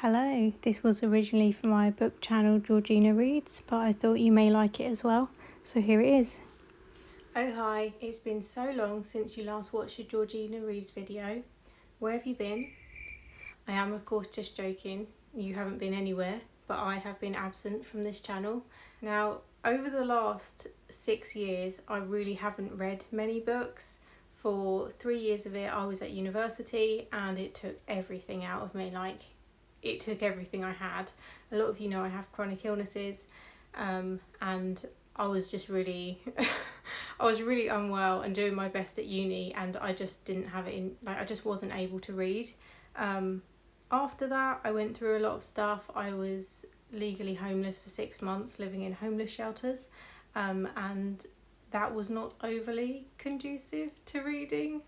Hello, this was originally for my book channel Georgina Reads, but I thought you may like it as well, so here it is. Oh hi, it's been so long since you last watched a Georgina Reads video. Where have you been? I am of course just joking, you haven't been anywhere, but I have been absent from this channel. Now, over the last 6 years, I really haven't read many books. For 3 years of it, I was at university and it took everything out of me, it took everything I had. A lot of you know I have chronic illnesses, and I was just really I was really unwell and doing my best at uni, and I just didn't have it in, I just wasn't able to read. After that, I went through a lot of stuff. I was legally homeless for 6 months, living in homeless shelters, and that was not overly conducive to reading.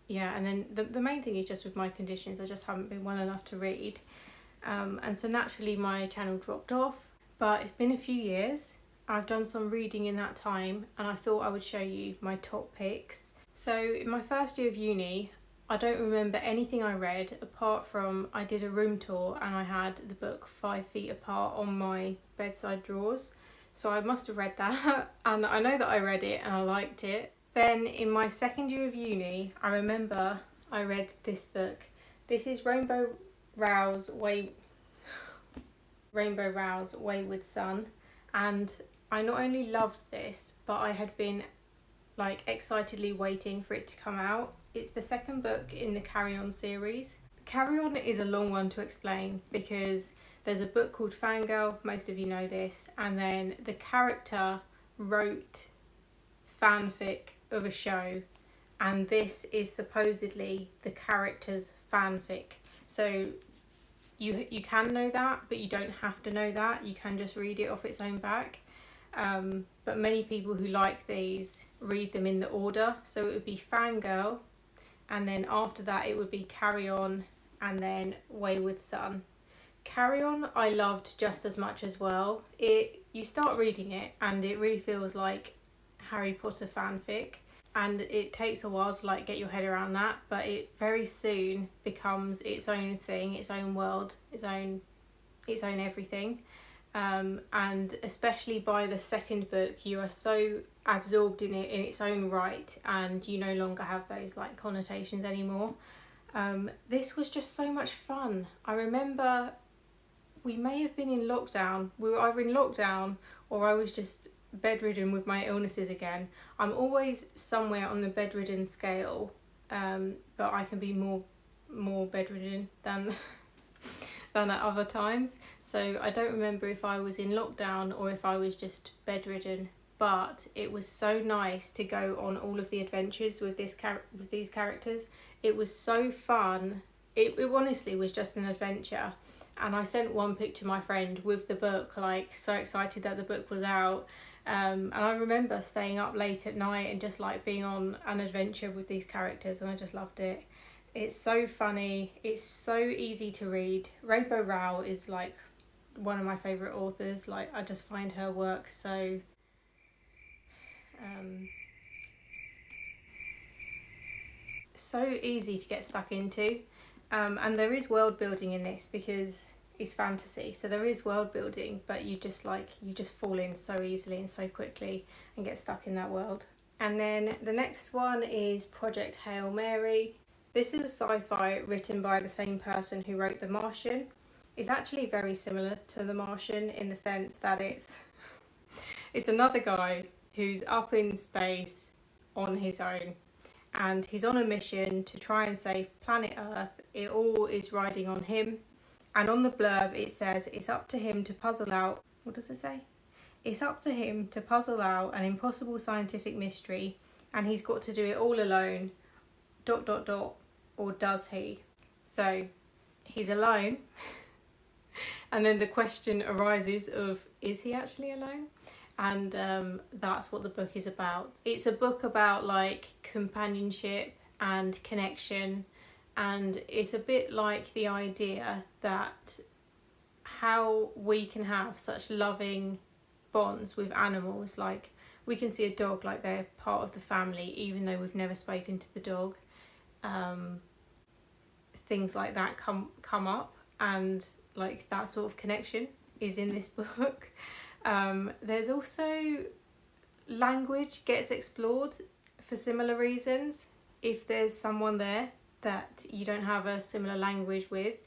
Yeah, and then the main thing is just with my conditions, I just haven't been well enough to read. And so naturally my channel dropped off, but it's been a few years. I've done some reading in that time, and I thought I would show you my top picks. So in my first year of uni, I don't remember anything I read apart from I did a room tour and I had the book 5 feet apart on my bedside drawers. So I must have read that, and I know that I read it and I liked it. Then in my second year of uni, I remember I read this book. This is Rowell's Wayward Son, and I not only loved this, but I had been excitedly waiting for it to come out. It's the second book in the Carry On series. Carry On is a long one to explain because there's a book called Fangirl, most of you know this, and then the character wrote fanfic of a show, and this is supposedly the character's fanfic. So you can know that, but you don't have to know that. You can just read it off its own back. But many people who like these read them in the order. So it would be Fangirl, and then after that it would be Carry On, and then Wayward Son. Carry On I loved just as much as well. You start reading it and it really feels like Harry Potter fanfic, and it takes a while to get your head around that, but it very soon becomes its own thing, its own world, its own everything. And especially by the second book, you are so absorbed in it in its own right, and you no longer have those connotations anymore. This was just so much fun. I remember we may have been in lockdown. We were either in lockdown or I was just bedridden with my illnesses again. I'm always somewhere on the bedridden scale, but I can be more bedridden than at other times. So I don't remember if I was in lockdown or if I was just bedridden, but it was so nice to go on all of the adventures with these characters. It was so fun. It honestly was just an adventure. And I sent one pic to my friend with the book, so excited that the book was out. And I remember staying up late at night and just being on an adventure with these characters, and I just loved it. It's so funny, it's so easy to read. Rowell is one of my favourite authors. I just find her work so easy to get stuck into. And there is world building in this because it's fantasy, so there is world building, but you just fall in so easily and so quickly and get stuck in that world. And then the next one is Project Hail Mary. This is a sci-fi written by the same person who wrote The Martian. It's actually very similar to The Martian in the sense that it's another guy who's up in space on his own, and he's on a mission to try and save planet Earth. It all is riding on him. And on the blurb it says it's up to him to puzzle out, what does it say? It's up to him to puzzle out an impossible scientific mystery, and he's got to do it all alone, ... or does he? So he's alone. And then the question arises of, is he actually alone? And that's what the book is about. It's a book about companionship and connection, and it's a bit like the idea that how we can have such loving bonds with animals. We can see a dog they're part of the family even though we've never spoken to the dog. Things like that come up, and like that sort of connection is in this book. There's also language gets explored for similar reasons. If there's someone there that you don't have a similar language with,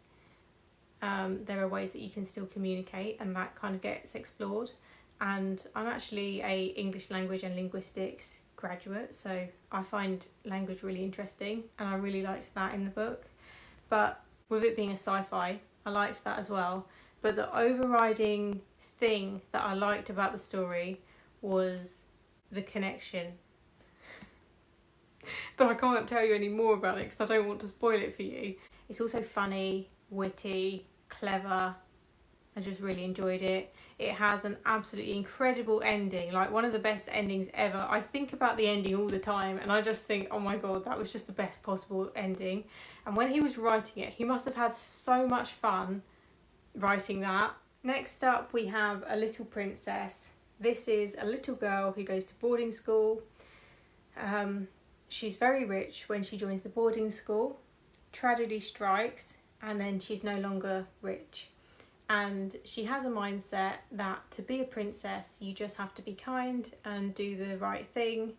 there are ways that you can still communicate, and that kind of gets explored. And I'm actually a English language and linguistics graduate, so I find language really interesting, and I really liked that in the book. But with it being a sci-fi, I liked that as well. But the overriding thing that I liked about the story was the connection. But I can't tell you any more about it because I don't want to spoil it for you. It's also funny, witty, clever. I just really enjoyed it. It has an absolutely incredible ending, like one of the best endings ever. I think about the ending all the time and I just think, oh my god, that was just the best possible ending. And when he was writing it, he must have had so much fun writing that. Next up we have A Little Princess. This is a little girl who goes to boarding school. She's very rich when she joins the boarding school. Tragedy strikes and then she's no longer rich. And she has a mindset that to be a princess, you just have to be kind and do the right thing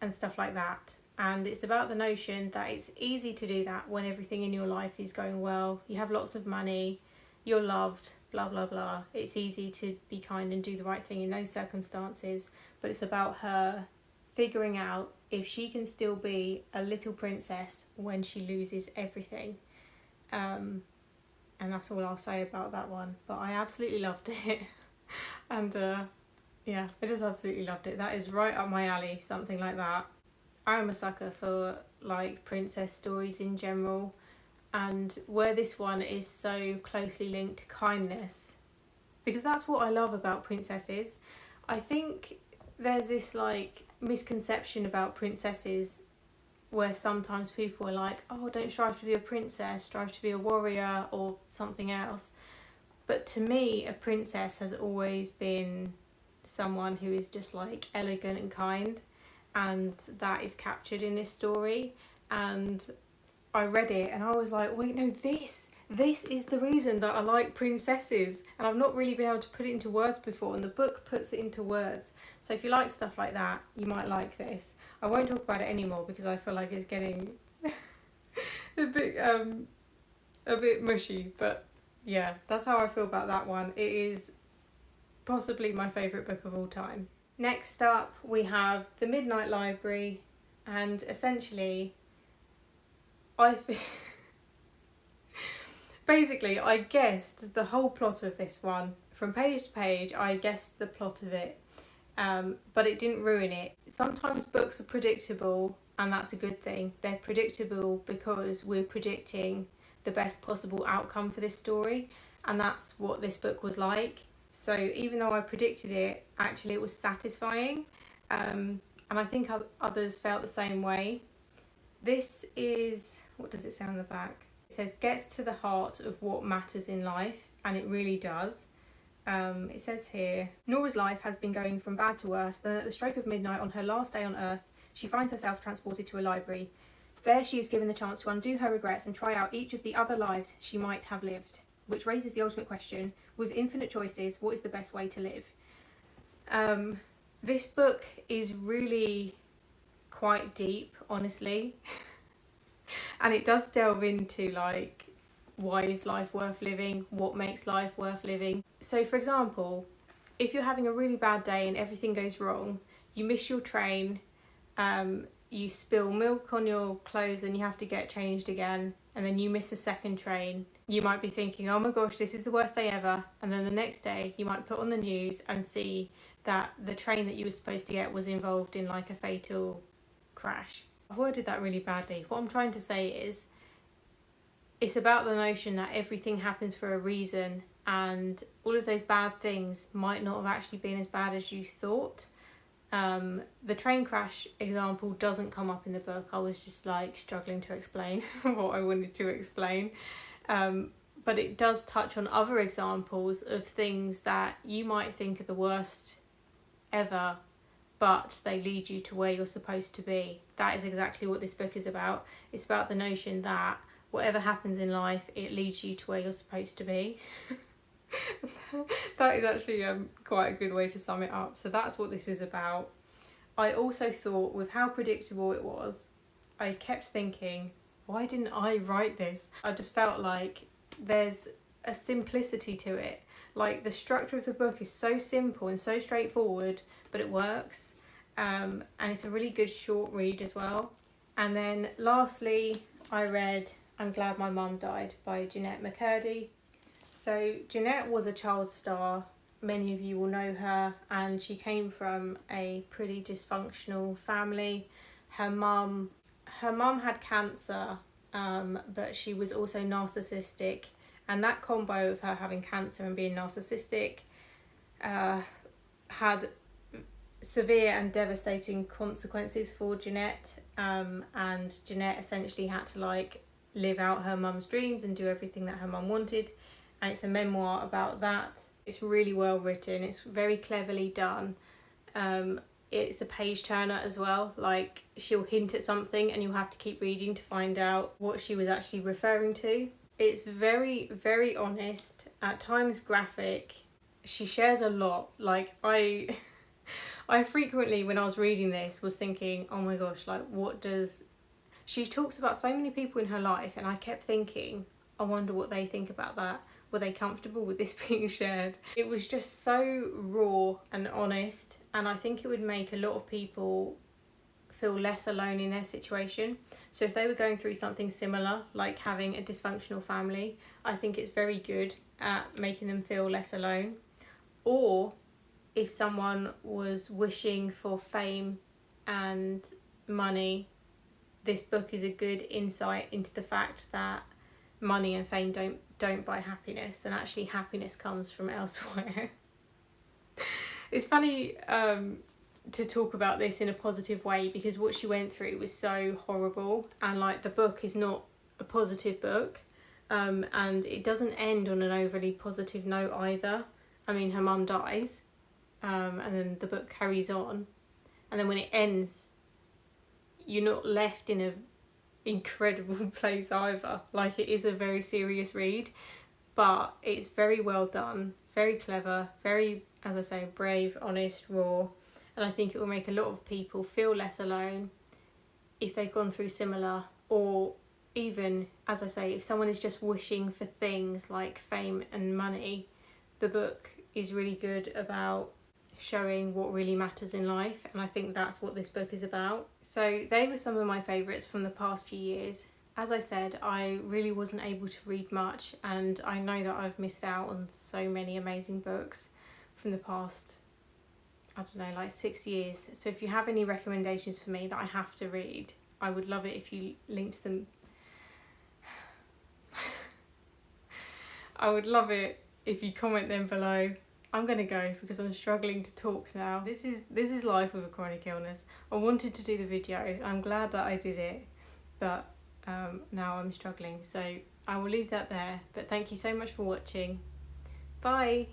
and stuff like that. And it's about the notion that it's easy to do that when everything in your life is going well. You have lots of money, you're loved, blah, blah, blah. It's easy to be kind and do the right thing in those circumstances. But it's about her figuring out if she can still be a little princess when she loses everything. And that's all I'll say about that one. But I absolutely loved it. And yeah, I just absolutely loved it. That is right up my alley, something like that. I am a sucker for like princess stories in general. And where this one is so closely linked to kindness, because that's what I love about princesses. I think there's this like misconception about princesses where sometimes people are like, oh, don't strive to be a princess, strive to be a warrior or something else. But to me, a princess has always been someone who is just like elegant and kind, and that is captured in this story. And I read it and I was like, wait, no, this is the reason that I like princesses. And I've not really been able to put it into words before, and the book puts it into words. So if you like stuff like that, you might like this. I won't talk about it anymore because I feel like it's getting a bit mushy, but yeah, that's how I feel about that one. It is possibly my favourite book of all time. Next up we have The Midnight Library, and essentially basically I guessed the whole plot of this one. From page to page I guessed the plot of it, but it didn't ruin it. Sometimes books are predictable and that's a good thing. They're predictable because we're predicting the best possible outcome for this story, and that's what this book was like. So even though I predicted it, actually it was satisfying, and I think others felt the same way. This is, what does it say on the back? It says, gets to the heart of what matters in life, and it really does. It says here, Nora's life has been going from bad to worse. Then at the stroke of midnight on her last day on Earth, she finds herself transported to a library. There she is given the chance to undo her regrets and try out each of the other lives she might have lived, which raises the ultimate question, with infinite choices, what is the best way to live? This book is really quite deep, honestly. And it does delve into like, why is life worth living? What makes life worth living? So for example, if you're having a really bad day and everything goes wrong, you miss your train, you spill milk on your clothes and you have to get changed again, and then you miss a second train, you might be thinking, oh my gosh, this is the worst day ever. And then the next day you might put on the news and see that the train that you were supposed to get was involved in like a fatal crash. I've worded that really badly. What I'm trying to say is, it's about the notion that everything happens for a reason, and all of those bad things might not have actually been as bad as you thought. The train crash example doesn't come up in the book. I was just like struggling to explain what I wanted to explain. But it does touch on other examples of things that you might think are the worst ever, but they lead you to where you're supposed to be. That is exactly what this book is about. It's about the notion that whatever happens in life, it leads you to where you're supposed to be. That is actually quite a good way to sum it up. So that's what this is about. I also thought, with how predictable it was, I kept thinking, why didn't I write this? I just felt like there's a simplicity to it. Like, the structure of the book is so simple and so straightforward, but it works. And it's a really good short read as well. And then lastly, I read I'm Glad My Mum Died by Jeanette McCurdy. So Jeanette was a child star. Many of you will know her, and she came from a pretty dysfunctional family. Her mum had cancer, but she was also narcissistic, and that combo of her having cancer and being narcissistic had severe and devastating consequences for Jeanette, and Jeanette essentially had to like live out her mum's dreams and do everything that her mum wanted, and it's a memoir about that. It's really well written, it's very cleverly done. It's a page turner as well, like she'll hint at something and you'll have to keep reading to find out what she was actually referring to. It's very, very honest, at times graphic. She shares a lot. Like I frequently, when I was reading this, was thinking, oh my gosh, like what does... She talks about so many people in her life, and I kept thinking, I wonder what they think about that. Were they comfortable with this being shared? It was just so raw and honest, and I think it would make a lot of people feel less alone in their situation. So if they were going through something similar, like having a dysfunctional family, I think it's very good at making them feel less alone. Or if someone was wishing for fame and money, this book is a good insight into the fact that money and fame don't buy happiness, and actually happiness comes from elsewhere. It's funny to talk about this in a positive way, because what she went through was so horrible, and like the book is not a positive book, and it doesn't end on an overly positive note either. I mean, her mum dies, and then the book carries on, and then when it ends, you're not left in a incredible place either. Like, it is a very serious read, but it's very well done, very clever, very, as I say, brave, honest, raw, and I think it will make a lot of people feel less alone if they've gone through similar, or even, as I say, if someone is just wishing for things like fame and money. The book is really good about showing what really matters in life, and I think that's what this book is about. So they were some of my favourites from the past few years. As I said, I really wasn't able to read much, and I know that I've missed out on so many amazing books from the past, I don't know, like 6 years. So if you have any recommendations for me that I have to read, I would love it if you linked them. I would love it if you comment them below. I'm going to go because I'm struggling to talk now. This is life with a chronic illness. I wanted to do the video. I'm glad that I did it, but now I'm struggling. So I will leave that there. But thank you so much for watching. Bye.